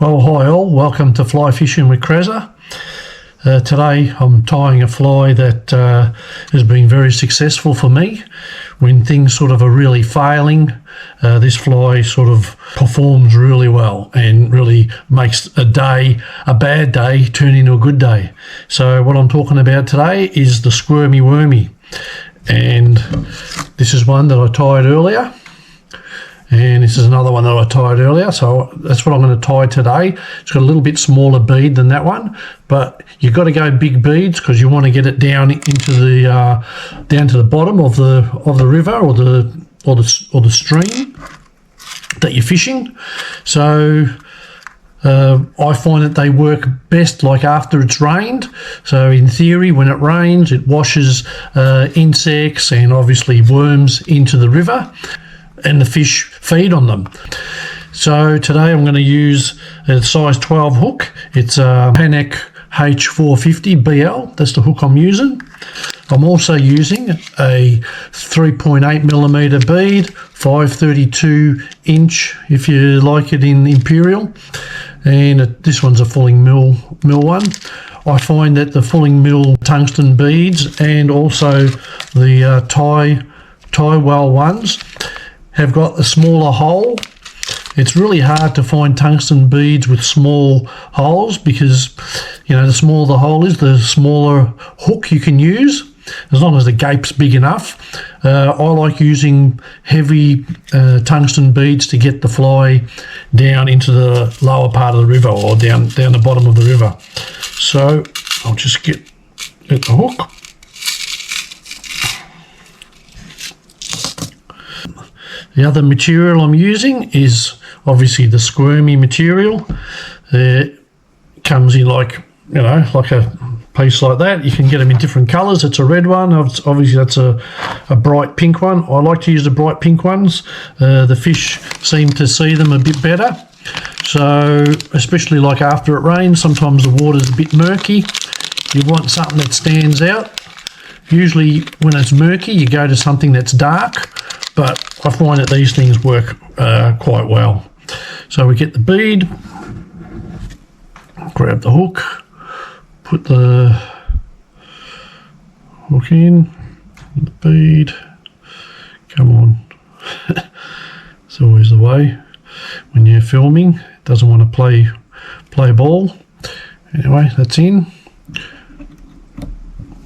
Well, hi all, welcome to Fly Fishing with Kreza. Today I'm tying a fly that has been very successful for me. When things sort of are really failing, this fly sort of performs really well and really makes a bad day, turn into a good day. So what I'm talking about today is the Squirmy Wormy. And this is one that I tied earlier. And this is another one that I tied earlier, so that's what I'm going to tie today. It's got a little bit smaller bead than that one, but you've got to go big beads because you want to get it down into the down to the bottom of the river or the stream that you're fishing. So I find that they work best like after it's rained. So in theory, when it rains, it washes insects and obviously worms into the river, and the fish feed on them. So today I'm going to use a size 12 hook. It's a Panic H450 BL. That's the hook I'm using. I'm also using a 3.8 millimeter bead, 532 inch if you like it in Imperial, and this one's a fulling mill one. I find that the fulling mill tungsten beads and also the tie well ones have got a smaller hole. It's really hard to find tungsten beads with small holes because, you know, the smaller the hole is, the smaller hook you can use, as long as the gape's big enough. I like using heavy tungsten beads to get the fly down into the lower part of the river or down the bottom of the river. So I'll just get the hook. The other material I'm using is obviously the Squirmy material. It comes in like a piece like that. You can get them in different colours. It's a red one. Obviously that's a bright pink one. I like to use the bright pink ones. The fish seem to see them a bit better. So especially like after it rains, sometimes the water's a bit murky. You want something that stands out. Usually when it's murky, you go to something that's dark. But I find that these things work quite well. So we get the bead, grab the hook, put the hook in, the bead, come on. It's always the way when you're filming. It doesn't want to play ball. Anyway, that's in.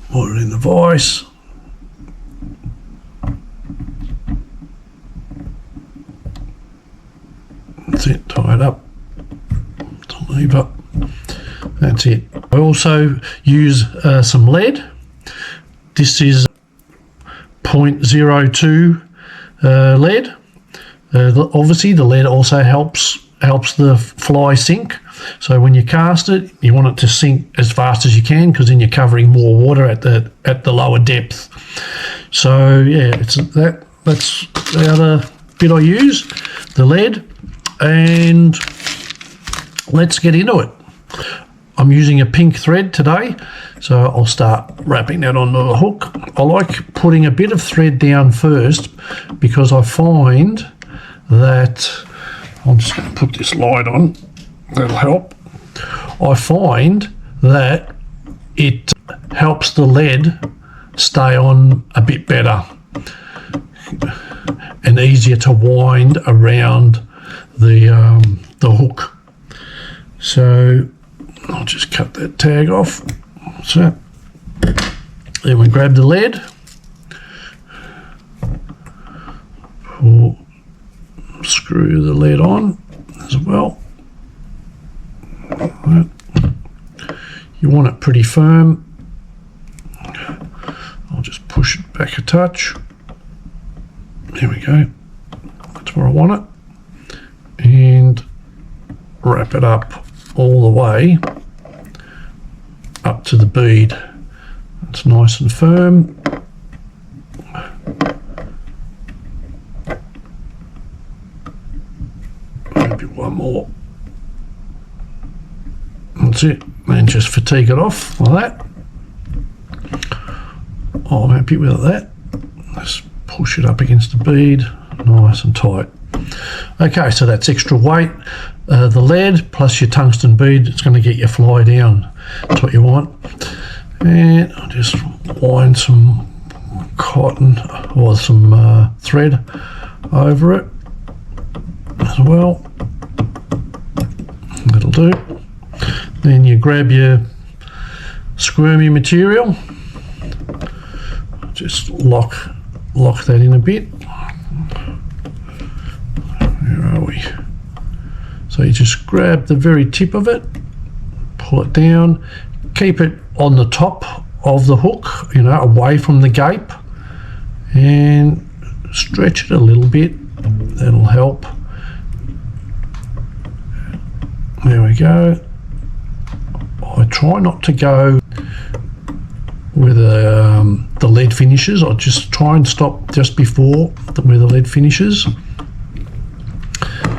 Put it in the vise. That's it, tie it up, don't leave it, that's it. I also use some lead. This is 0.02 lead. Obviously the lead also helps the fly sink. So when you cast it, you want it to sink as fast as you can because then you're covering more water at the lower depth. So yeah, that's the other bit I use, the lead. And let's get into it. I'm using a pink thread today, so I'll start wrapping that onto the hook. I like putting a bit of thread down first because I find that, I'm just going to put this light on, that'll help. I find that it helps the lead stay on a bit better and easier to wind around the hook. So I'll just cut that tag off. So then we grab the lead, screw the lead on as well. You want it pretty firm. I'll just push it back a touch. There we go. That's where I want it. And wrap it up all the way up to the bead. It's nice and firm. Maybe one more. That's it. And just fatigue it off like that. I'm happy with that. Let's push it up against the bead, nice and tight. Okay, so that's extra weight. the lead plus your tungsten bead, it's going to get your fly down. That's what you want. And I'll just wind some cotton or some thread over it as well. That'll do. Then you grab your squirmy material, just lock that in a bit. Where are we? So you just grab the very tip of it, pull it down, keep it on the top of the hook, you know, away from the gape, and stretch it a little bit. That'll help. There we go. I try not to go with the lead finishes. I just try and stop just before where the lead finishes.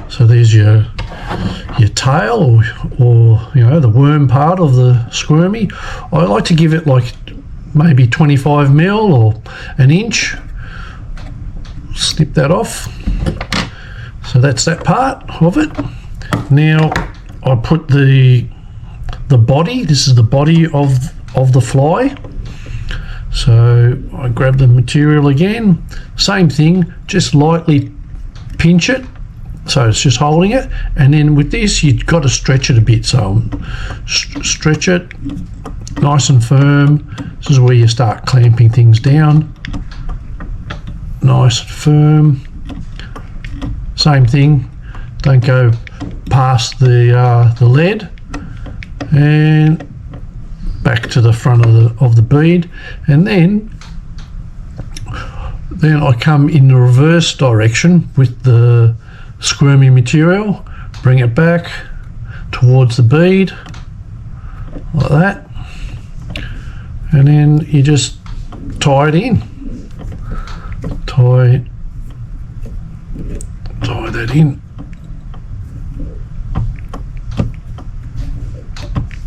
So there's your tail, or you know, the worm part of the squirmy. I like to give it like maybe 25 mil or an inch. Snip that off. So that's that part of it. Now I put the body. This is the body of the fly. So I grab the material again. Same thing. Just lightly pinch it. So it's just holding it, and then with this you've got to stretch it a bit. So stretch it nice and firm. This is where you start clamping things down. Nice and firm. Same thing. Don't go past the lead, and back to the front of the bead, and then I come in the reverse direction with the squirmy material, bring it back towards the bead like that, and then you just tie it in. Tie that in.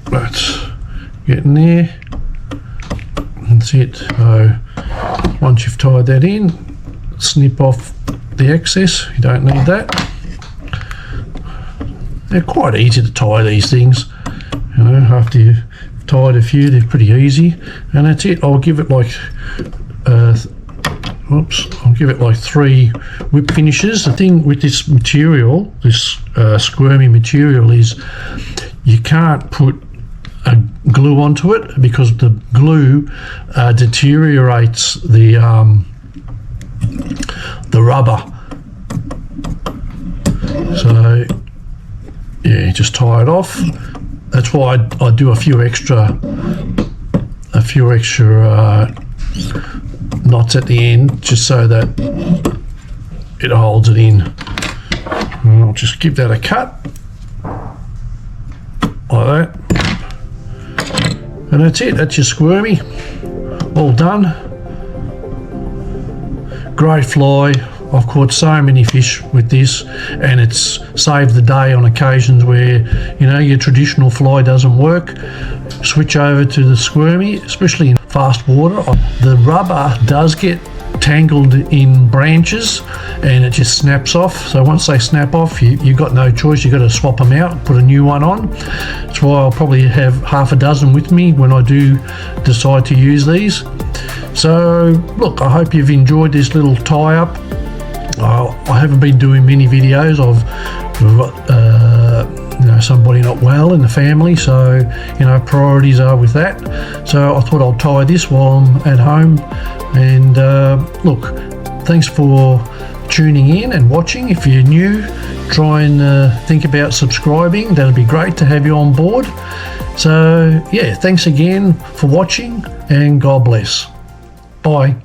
That's getting there. That's it. So once you've tied that in, snip off the excess. You don't need that. They're quite easy to tie, these things, you know. After you've tied a few, they're pretty easy, and that's it. I'll give it like I'll give it like 3 whip finishes. The thing with this material, this squirmy material, is you can't put a glue onto it because the glue deteriorates the rubber. So yeah, just tie it off. That's why I do a few extra knots at the end, just so that it holds it in. And I'll just give that a cut like that, and that's it. That's your squirmy, all done. Great fly. I've caught so many fish with this, and it's saved the day on occasions where, you know, your traditional fly doesn't work. Switch over to the squirmy, especially in fast water. The rubber does get tangled in branches and it just snaps off. So once they snap off, you've got no choice. You've got to swap them out, put a new one on. That's why I'll probably have half a dozen with me when I do decide to use these. So look, I hope you've enjoyed this little tie-up. I haven't been doing many videos. We've got you know, somebody not well in the family, so you know, priorities are with that. So I thought I'll tie this while I'm at home. And look, thanks for tuning in and watching. If you're new, try and think about subscribing. That'd be great to have you on board. So yeah, thanks again for watching, and God bless. Bye.